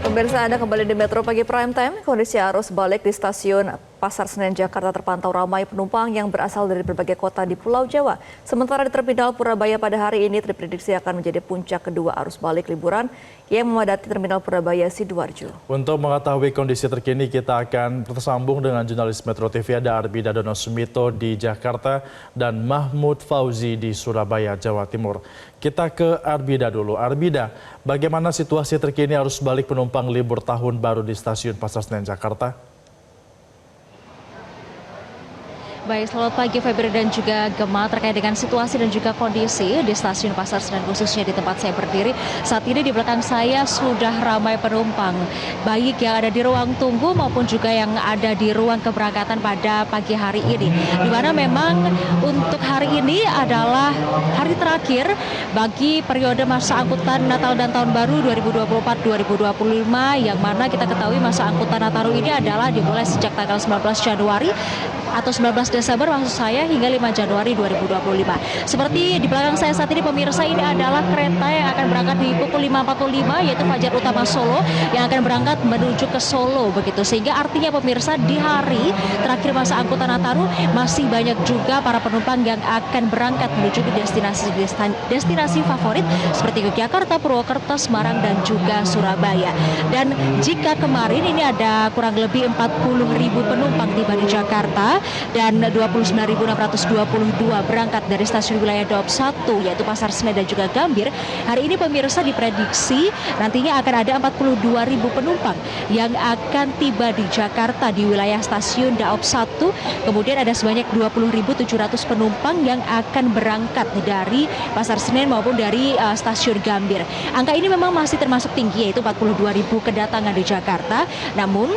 Pemirsa, Anda kembali di Metro Pagi Prime Time. Kondisi arus balik di stasiun Pasar Senen Jakarta terpantau ramai penumpang yang berasal dari berbagai kota di Pulau Jawa. Sementara di Terminal Purabaya pada hari ini diprediksi akan menjadi puncak kedua arus balik liburan yang memadati Terminal Purabaya Sidoarjo. Untuk mengetahui kondisi terkini, kita akan tersambung dengan jurnalis Metro TV ada Arbida Dono Sumito di Jakarta dan Mahmud Fauzi di Surabaya, Jawa Timur. Kita ke Arbida dulu. Arbida, bagaimana situasi terkini arus balik penumpang libur tahun baru di stasiun Pasar Senen Jakarta? Baik, selamat pagi Febri dan juga Gemma. Terkait dengan situasi dan juga kondisi di stasiun Pasar Senen khususnya di tempat saya berdiri, saat ini di belakang saya sudah ramai penumpang, baik yang ada di ruang tunggu maupun juga yang ada di ruang keberangkatan pada pagi hari ini. Di mana memang untuk hari ini adalah hari terakhir bagi periode masa angkutan Natal dan Tahun Baru 2024-2025, yang mana kita ketahui masa angkutan Nataru ini adalah dimulai sejak tanggal 19 Januari atau 19 Desember maksud saya hingga 5 Januari 2025. Seperti di belakang saya saat ini pemirsa, ini adalah kereta yang akan berangkat di pukul 5.45 yaitu Fajar Utama Solo yang akan berangkat menuju ke Solo begitu. Sehingga artinya pemirsa di hari terakhir masa angkutan Nataru masih banyak juga para penumpang yang akan berangkat menuju ke destinasi favorit seperti Yogyakarta, Purwokerto, Semarang dan juga Surabaya. Dan jika kemarin ini ada kurang lebih 40.000 penumpang tiba di Jakarta dan 29.622 berangkat dari stasiun wilayah Daob 1 yaitu Pasar Senen dan juga Gambir. Hari ini pemirsa diprediksi nantinya akan ada 42.000 penumpang yang akan tiba di Jakarta di wilayah stasiun Daob 1. Kemudian ada sebanyak 20.700 penumpang yang akan berangkat dari Pasar Senen maupun dari stasiun Gambir. Angka ini memang masih termasuk tinggi yaitu 42.000 kedatangan di Jakarta. Namun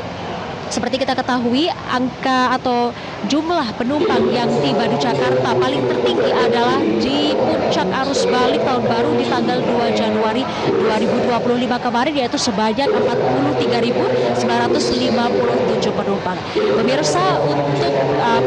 seperti kita ketahui, angka atau jumlah penumpang yang tiba di Jakarta paling tertinggi adalah di puncak arus balik tahun baru di tanggal 2 Januari 2025 kemarin, yaitu sebanyak 43.957 penumpang. Pemirsa, untuk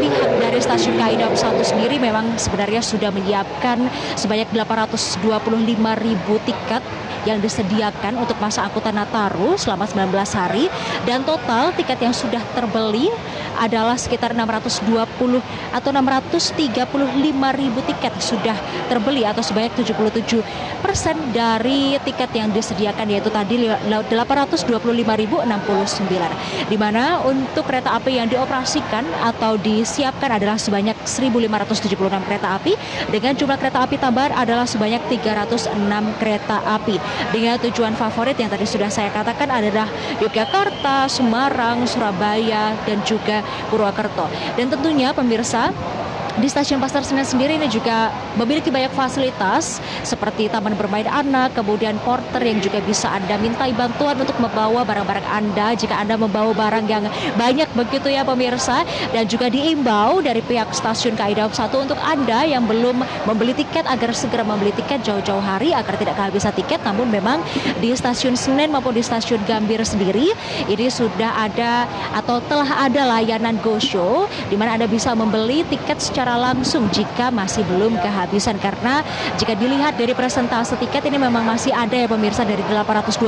pihak dari stasiun KAI Daob 1 sendiri memang sebenarnya sudah menyiapkan sebanyak 825.000 tiket yang disediakan untuk masa angkutan Nataru selama 19 hari, dan total tiket yang sudah terbeli adalah sekitar 620 atau 635.000 tiket sudah terbeli atau sebanyak 77% dari tiket yang disediakan, yaitu tadi 825.069, di mana untuk kereta api yang dioperasikan atau disiapkan adalah sebanyak 1.576 kereta api dengan jumlah kereta api tambahan adalah sebanyak 306 kereta api dengan tujuan favorit yang tadi sudah saya katakan adalah Yogyakarta, Semarang, Surabaya dan juga Purwokerto. Dan tentunya pemirsa, di stasiun Pasar Senen sendiri ini juga memiliki banyak fasilitas seperti taman bermain anak, kemudian porter yang juga bisa Anda mintai bantuan untuk membawa barang-barang Anda jika Anda membawa barang yang banyak begitu ya pemirsa. Dan juga diimbau dari pihak stasiun KAI Daob 1 untuk Anda yang belum membeli tiket agar segera membeli tiket jauh-jauh hari agar tidak kehabisan tiket. Namun memang di stasiun Senen maupun di stasiun Gambir sendiri ini sudah ada atau telah ada layanan Go Show di mana Anda bisa membeli tiket secara langsung jika masih belum kehabisan, karena jika dilihat dari presentase tiket ini memang masih ada ya pemirsa, dari 825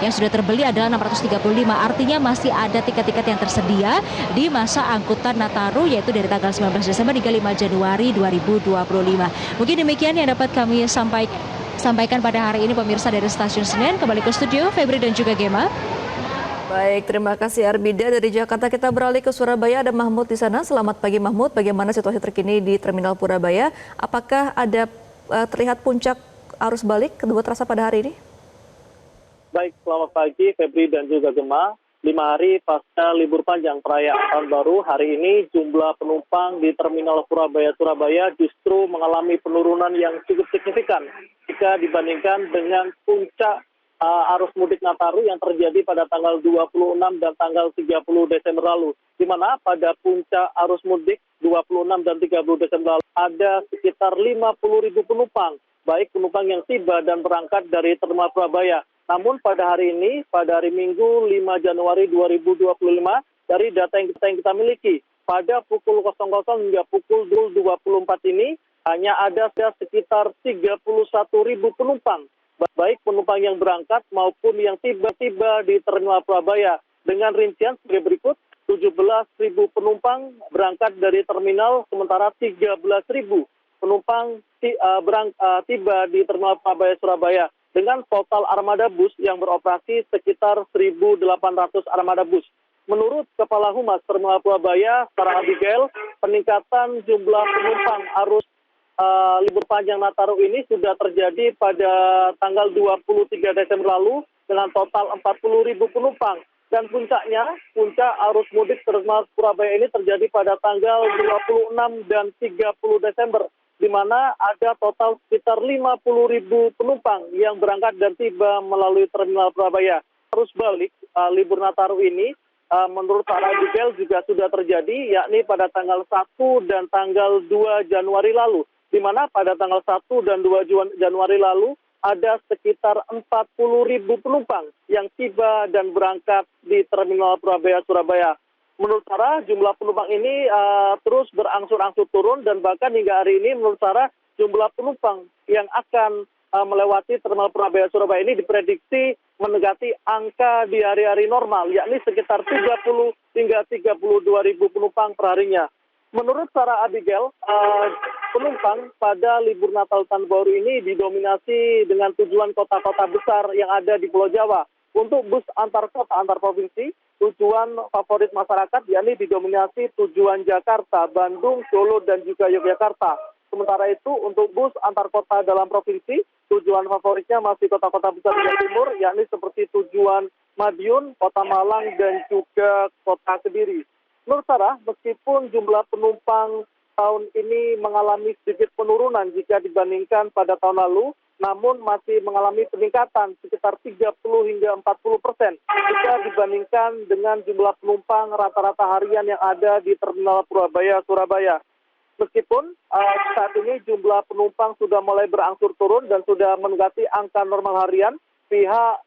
yang sudah terbeli adalah 635, artinya masih ada tiket-tiket yang tersedia di masa angkutan Nataru yaitu dari tanggal 19 Desember hingga 5 Januari 2025. Mungkin demikian yang dapat kami sampaikan pada hari ini pemirsa dari stasiun Senen. Kembali ke studio Febri dan juga Gemma. Baik, terima kasih Arbida dari Jakarta. Kita beralih ke Surabaya, ada Mahmud di sana. Selamat pagi Mahmud, bagaimana situasi terkini di Terminal Purabaya? Apakah ada terlihat puncak arus balik kedua terasa pada hari ini? Baik, selamat pagi Febri dan juga Gemma. 5 hari pasca libur panjang perayaan Tahun Baru, hari ini jumlah penumpang di Terminal Purabaya Surabaya justru mengalami penurunan yang cukup signifikan jika dibandingkan dengan puncak arus mudik Nataru yang terjadi pada tanggal 26 dan tanggal 30 Desember lalu, di mana pada puncak arus mudik 26 dan 30 Desember lalu ada sekitar 50.000 penumpang, baik penumpang yang tiba dan berangkat dari Terminal Purabaya. Namun pada hari ini, pada hari Minggu 5 Januari 2025, dari data yang kita miliki, pada pukul 00 hingga pukul 24 ini hanya ada sekitar 31.000 penumpang baik penumpang yang berangkat maupun yang tiba-tiba di Terminal Purabaya. Dengan rincian sebagai berikut, 17.000 penumpang berangkat dari terminal, sementara 13.000 penumpang tiba di Terminal Purabaya Surabaya. Dengan total armada bus yang beroperasi sekitar 1.800 armada bus. Menurut Kepala Humas Terminal Purabaya, Sarah Abigail, peningkatan jumlah penumpang arus libur panjang Nataru ini sudah terjadi pada tanggal 23 Desember lalu dengan total 40.000 penumpang. Dan puncak arus mudik Terminal Purabaya ini terjadi pada tanggal 26 dan 30 Desember, di mana ada total sekitar 50.000 penumpang yang berangkat dan tiba melalui Terminal Purabaya. Arus balik libur Nataru ini menurut Sarah Abigail juga sudah terjadi, yakni pada tanggal 1 dan tanggal 2 Januari lalu, di mana pada tanggal 1 dan 2 Januari lalu ada sekitar 40.000 penumpang yang tiba dan berangkat di Terminal Purabaya Surabaya. Menurut Sarah, jumlah penumpang ini terus berangsur-angsur turun, dan bahkan hingga hari ini menurut Sarah jumlah penumpang yang akan melewati Terminal Purabaya Surabaya ini diprediksi mendekati angka di hari-hari normal, yakni sekitar 30 hingga 32.000 penumpang per harinya. Menurut Sarah Abigail, penumpang pada libur Natal Tahun Baru ini didominasi dengan tujuan kota-kota besar yang ada di Pulau Jawa. Untuk bus antar kota, antar provinsi, tujuan favorit masyarakat yakni didominasi tujuan Jakarta, Bandung, Solo, dan juga Yogyakarta. Sementara itu untuk bus antar kota dalam provinsi, tujuan favoritnya masih kota-kota besar di Jawa Timur, yakni seperti tujuan Madiun, Kota Malang, dan juga Kota Kediri. Menurut Sarah, meskipun jumlah penumpang tahun ini mengalami sedikit penurunan jika dibandingkan pada tahun lalu, namun masih mengalami peningkatan sekitar 30 hingga 40% jika dibandingkan dengan jumlah penumpang rata-rata harian yang ada di Terminal Purabaya Surabaya. Meskipun saat ini jumlah penumpang sudah mulai berangsur turun dan sudah mendekati angka normal harian, pihak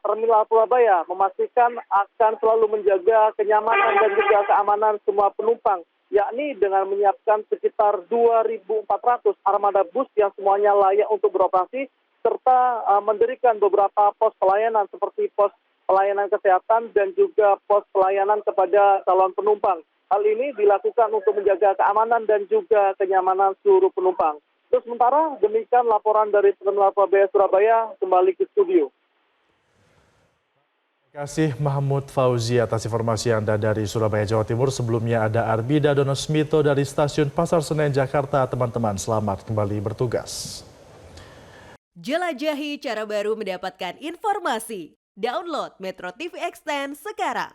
Terminal Purabaya memastikan akan selalu menjaga kenyamanan dan juga keamanan semua penumpang, yakni dengan menyiapkan sekitar 2.400 armada bus yang semuanya layak untuk beroperasi, serta mendirikan beberapa pos pelayanan seperti pos pelayanan kesehatan dan juga pos pelayanan kepada calon penumpang. Hal ini dilakukan untuk menjaga keamanan dan juga kenyamanan seluruh penumpang. Terus sementara demikian laporan dari Terminal Purabaya Surabaya, kembali ke studio. Terima kasih Mahmud Fauzi atas informasi Anda dari Surabaya, Jawa Timur. Sebelumnya ada Arbida Donosmito dari Stasiun Pasar Senen, Jakarta. Teman-teman, selamat kembali bertugas. Jelajahi cara baru mendapatkan informasi. Download Metro TV Extend sekarang.